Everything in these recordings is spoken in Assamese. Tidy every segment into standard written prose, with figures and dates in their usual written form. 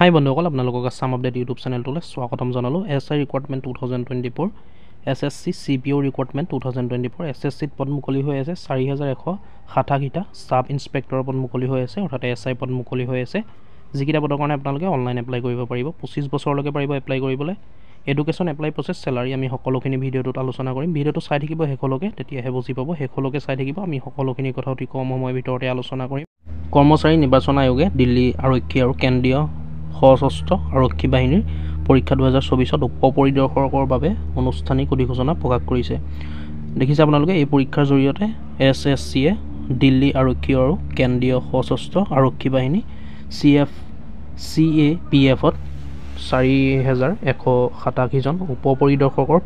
হাই বন্ধুসকল, আপোনালোকক আছাম আপডেট ইউটিউব চেনেলটোলৈ স্বাগতম জনালোঁ। SI recruitment 2024, SSC CPO recruitment 2024। SSCত পদ মুকলি হৈ আছে 4187টা, ছাব ইনস্পেক্টৰৰ পদ মুকলি হৈ আছে, অৰ্থাৎ SI পদ মুকলি হৈ আছে। যিকেইটা পদৰ কাৰণে আপোনালোকে অনলাইন এপ্লাই কৰিব পাৰিব, 25 বছৰলৈকে পাৰিব এপ্লাই কৰিবলৈ। এডুকেশ্যন এপ্লাই প্ৰচেছ, চেলাৰী আমি সকলোখিনি ভিডিঅ'টোত আলোচনা কৰিম। ভিডিঅ'টো চাই থাকিব শেষলৈকে, তেতিয়াহে বুজি পাব। শেষলৈকে চাই থাকিব, আমি সকলোখিনি কথা অতি কম সময়ৰ ভিতৰতে আলোচনা কৰিম। কৰ্মচাৰী নিৰ্বাচন আয়োগে দিল্লী আৰক্ষী আৰু কেন্দ্ৰীয় সশস্ত্ৰ আৰক্ষী বাহিনীৰ পৰীক্ষা 2024ত উপ পৰিদৰ্শকৰ বাবে আনুষ্ঠানিক অধিসূচনা প্ৰকাশ কৰিছে। দেখিছে আপোনালোকে, এই পৰীক্ষাৰ জৰিয়তে SSCয়ে দিল্লী আৰক্ষী আৰু কেন্দ্ৰীয় সশস্ত্ৰ আৰক্ষী বাহিনী CAPFত 4187জন উপ পৰিদৰ্শকৰ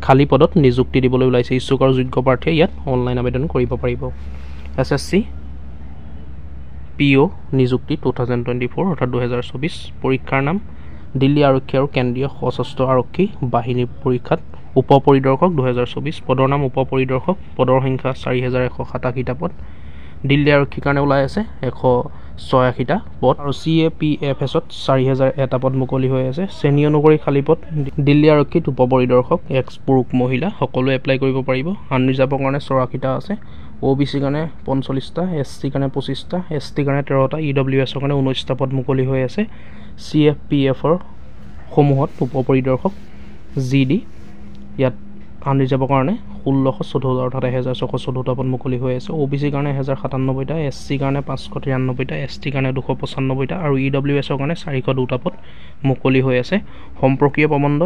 খালী পদত নিযুক্তি দিবলৈ ওলাইছে। ইচ্ছুক আৰু যোগ্য প্ৰাৰ্থীয়ে ইয়াত অনলাইন আবেদন কৰিব পাৰিব। SSC PO নিযুক্তি 2024 অৰ্থাৎ 2024। পৰীক্ষাৰ নাম দিল্লী আৰক্ষী আৰু কেন্দ্ৰীয় সশস্ত্ৰ আৰক্ষী বাহিনীৰ পৰীক্ষাত উপ পৰিদৰ্শক 2024। পদৰ নাম উপ পৰিদৰ্শক, পদৰ সংখ্যা 4187টা পদ। দিল্লী আৰক্ষীৰ কাৰণে ওলাই আছে 186টা পদ আৰু CAPFত 4001টা পদ মুকলি হৈ আছে। শ্ৰেণী অনুসৰি খালী পদ দিল্লী আৰক্ষীত উপ পৰিদৰ্শক, পুৰুষ মহিলা সকলোৱে এপ্লাই কৰিব পাৰিব। আনৰিজাৰ্ভৰ কাৰণে 84টা আছে, OBC কাৰণে 45টা, SC কাৰণে 25টা, ST কাৰণে 13টা, EWSৰ কাৰণে 19টা পদ মুকলি হৈ আছে। CFPFৰ সমূহত উপ পৰিদৰ্শক GD, ইয়াত আনৰিজাৰ্ভৰ কাৰণে 1614 অৰ্থাৎ 1614টা পদ মুকলি হৈ আছে। OBC কাৰণে 1097টা, SC কাৰণে 593টা, ST কাৰণে 295টা আৰু EWSৰ কাৰণে 402টা পদ মুকলি হৈ আছে। সম্পৰ্কীয় প্ৰবন্ধ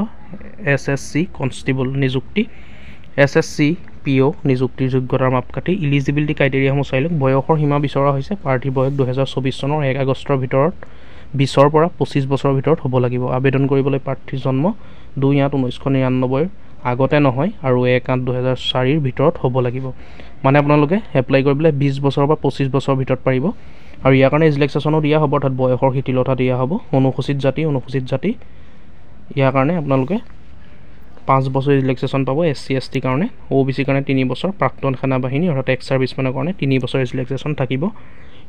SSC কনষ্টেবল নিযুক্তি। SSC PO নিযুক্তিৰ যোগ্যতাৰ মাপকাঠি, ইলিজিবিলিটি ক্ৰাইটেৰিয়াসমূহ চাই লওক। বয়সৰ সীমা বিচৰা হৈছে প্ৰাৰ্থীৰ বয়স 2024 চনৰ 1 আগষ্টৰ ভিতৰত 20ৰ পৰা 25 বছৰৰ ভিতৰত হ'ব লাগিব। আবেদন কৰিবলৈ প্ৰাৰ্থীৰ জন্ম 2/8/1999 আগতে নহয় আৰু 1/8/2004ৰ ভিতৰত হ'ব লাগিব। মানে আপোনালোকে এপ্লাই কৰিবলৈ 20 বছৰৰ পৰা 25 বছৰৰ ভিতৰত পাৰিব। আৰু ইয়াৰ কাৰণে ৰিলেক্সেশ্যনো দিয়া হ'ব, অৰ্থাৎ বয়সৰ শিথিলতা দিয়া হ'ব। অনুসূচিত জাতি ইয়াৰ কাৰণে আপোনালোকে 5 বছৰ ৰিলেক্সেশ্যন পাব। SC ST কাৰণে, OBC কাৰণে 3 বছৰ, প্ৰাক্তন সেনাবাহিনী অৰ্থাৎ এক্স ছাৰ্ভিচমেনৰ কাৰণে 3 বছৰ ৰিলেক্সেশ্যন থাকিব।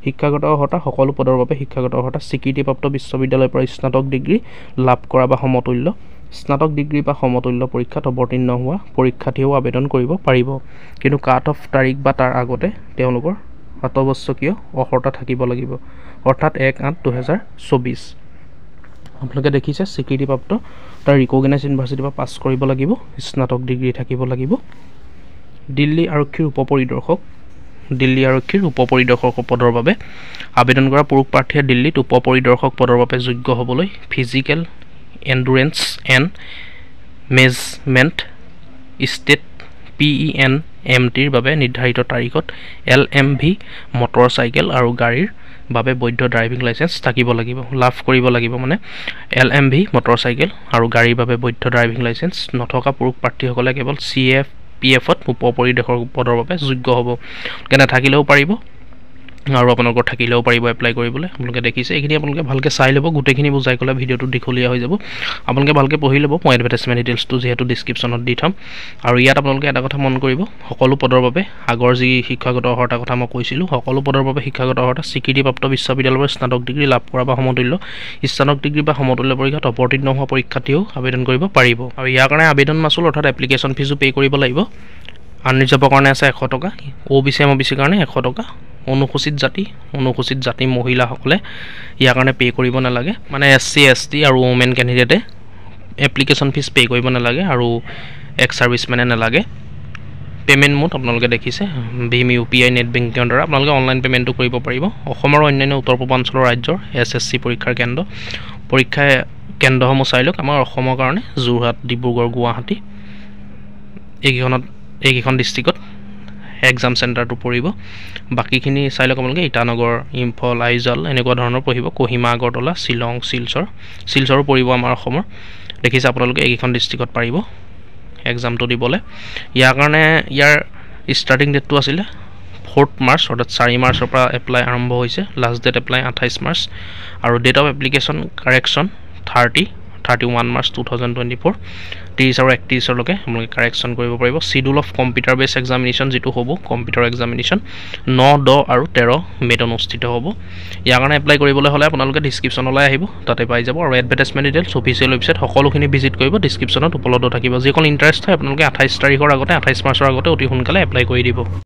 শিক্ষাগত অৰ্হতা, সকলো পদৰ বাবে শিক্ষাগত অৰ্হতা স্বীকৃতিপ্ৰাপ্ত বিশ্ববিদ্যালয়ৰ পৰা স্নাতক ডিগ্ৰী লাভ কৰা বা সমতুল্য, স্নাতক ডিগ্ৰী বা সমতুল্য পৰীক্ষাত অৱতীৰ্ণ হোৱা পৰীক্ষাৰ্থীয়েও আবেদন কৰিব পাৰিব। কিন্তু কাট অফ তাৰিখ বা তাৰ আগতে তেওঁলোকৰ আৱশ্যকীয় অৰ্হতা থাকিব লাগিব, অৰ্থাৎ 1/8/2024। আপোনালোকে দেখিছে, স্বীকৃতিপ্ৰাপ্ত তাৰ ৰিকগনাইজ ইউনিভাৰ্চিটিৰ পৰা পাছ কৰিব লাগিব, স্নাতক ডিগ্ৰী থাকিব লাগিব। দিল্লী আৰক্ষীৰ উপ পৰিদৰ্শক পদৰ বাবে আবেদন কৰা পুৰুষ প্ৰাৰ্থীয়ে দিল্লীত উপ পৰিদৰ্শক পদৰ বাবে যোগ্য হ'বলৈ physical endurance and management state PENMTৰ বাবে নিৰ্ধাৰিত তাৰিখত LMV মটৰ চাইকেল আৰু গাড়ীৰ বাবে বৈধ ড্ৰাইভিং লাইচেন্স থাকিব লাগিব, লাভ কৰিব লাগিব। মানে LMV মটৰ চাইকেল আৰু গাড়ীৰ বাবে বৈধ ড্ৰাইভিং লাইচেন্স নথকা পুৰুষ প্ৰাৰ্থীসকলে কেৱল CAPFত উপ পৰিদৰ্শক পদৰ বাবে যোগ্য হ'ব। নাথাকিলেও পাৰিব আৰু আপোনালোকৰ থাকিলেও পাৰিব এপ্লাই কৰিবলৈ। আপোনালোকে দেখিছে, এইখিনি আপোনালোকে ভালকৈ চাই ল'ব। গোটেইখিনি বুজাই ক'লে ভিডিঅ'টো দীঘলীয়া হৈ যাব, আপোনালোকে ভালকৈ পঢ়ি ল'ব। মই এডভাৰটাইজমেণ্ট ডিটেইলছটো যিহেতু ডিছক্ৰিপশ্যনত দি থ'ম। আৰু ইয়াত আপোনালোকে এটা কথা মন কৰিব, সকলো পদৰ বাবে আগৰ যি শিক্ষাগত অৰ্হতাৰ কথা মই কৈছিলোঁ, সকলো পদৰ বাবে শিক্ষাগত অৰ্হতা স্বীকৃতিপ্ৰাপ্ত বিশ্ববিদ্যালয়ৰ স্নাতক ডিগ্ৰী লাভ কৰা বা সমতুল্য, স্নাতক ডিগ্ৰী বা সমতুল্য পৰীক্ষাত অৱতীৰ্ণ হোৱা পৰীক্ষাৰ্থীয়েও আবেদন কৰিব পাৰিব। আৰু ইয়াৰ কাৰণে আবেদন মাচুল অৰ্থাৎ এপ্লিকেশ্যন ফিজো পে' কৰিব লাগিব। আনৰিজাৰ্ভৰ কাৰণে আছে 100 টকা, OBC MOBCৰ কাৰণে 100 টকা। অনুসূচিত জাতি মহিলাসকলে ইয়াৰ কাৰণে পে' কৰিব নালাগে। মানে SC ST আৰু ওমেন কেণ্ডিডেটে এপ্লিকেশ্যন ফিজ পে' কৰিব নালাগে আৰু এক্স ছাৰ্ভিচমেনে নালাগে। পে'মেণ্ট মোড আপোনালোকে দেখিছে, ভীম UPI নেট বেংকিঙৰ দ্বাৰা আপোনালোকে অনলাইন পে'মেণ্টটো কৰিব পাৰিব। অসমৰ আৰু অন্যান্য উত্তৰ পূৰ্বাঞ্চলৰ ৰাজ্যৰ SSC পৰীক্ষাৰ কেন্দ্ৰসমূহ চাই লওক। আমাৰ অসমৰ কাৰণে যোৰহাট, ডিব্ৰুগড়, গুৱাহাটী এইকেইখন ডিষ্ট্ৰিক্টত এক্সাম চেণ্টাৰটো পৰিব। বাকীখিনি চাই লওক আপোনালোকে, ইটানগৰ, ইম্ফল, আইজল এনেকুৱা ধৰণৰ পৰিব। কহিমা, আগৰতলা, শ্বিলং, শিলচৰো পৰিব আমাৰ অসমৰ। দেখিছে আপোনালোকে, এইকেইখন ডিষ্ট্ৰিক্টত পাৰিব এক্সামটো দিবলৈ। ইয়াৰ কাৰণে ইয়াৰ ষ্টাৰ্টিং ডেটটো আছিলে 4 মাৰ্চ, অৰ্থাৎ 4 মাৰ্চৰ পৰা এপ্লাই আৰম্ভ হৈছে। লাষ্ট ডেট এপ্লাই 28 মাৰ্চ আৰু date of application correction 30 31 March 2024 30 আৰু 31লৈকে আপোনালোকে কাৰেকশ্যন কৰিব পাৰিব schedule of computer base examination যিটো হ'ব কম্পিউটাৰ এক্সামিনেশ্যন 9 10 আৰু 13 মে'ত অনুষ্ঠিত হ'ব ইয়াৰ কাৰণে এপ্লাই কৰিবলৈ হ'লে আপোনালোকে ডিছক্ৰিপশ্যনলৈ আহিব তাতে পাই যাব আৰু এডভাৰটাইজমেণ্ট ডিটেইলছ অফিচিয়েল ৱেবছাইট সকলোখিনি ভিজিট কৰিব ডিছক্ৰিপশ্যনত উপলব্ধ থাকিব যিকোনো ইণ্টাৰেষ্ট হয় আপোনালোকে 28 তাৰিখৰ আগতে 28 মাৰ্চৰ আগতে অতি সোনকালে এপ্লাই কৰি দিব